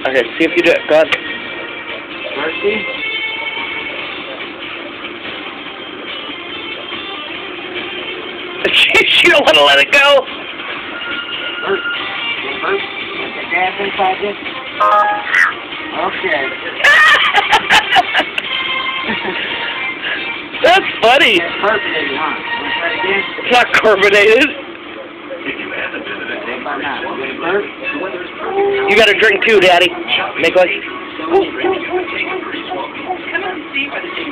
Okay, see if you do it. Go ahead. Mercy. She don't want to let it go. Burp. Burp. Get the gas inside this. Okay. That's funny. It's carbonated, huh? Want to try it again? It's not carbonated. You got a drink too, Daddy. Make like. Come on, see by the same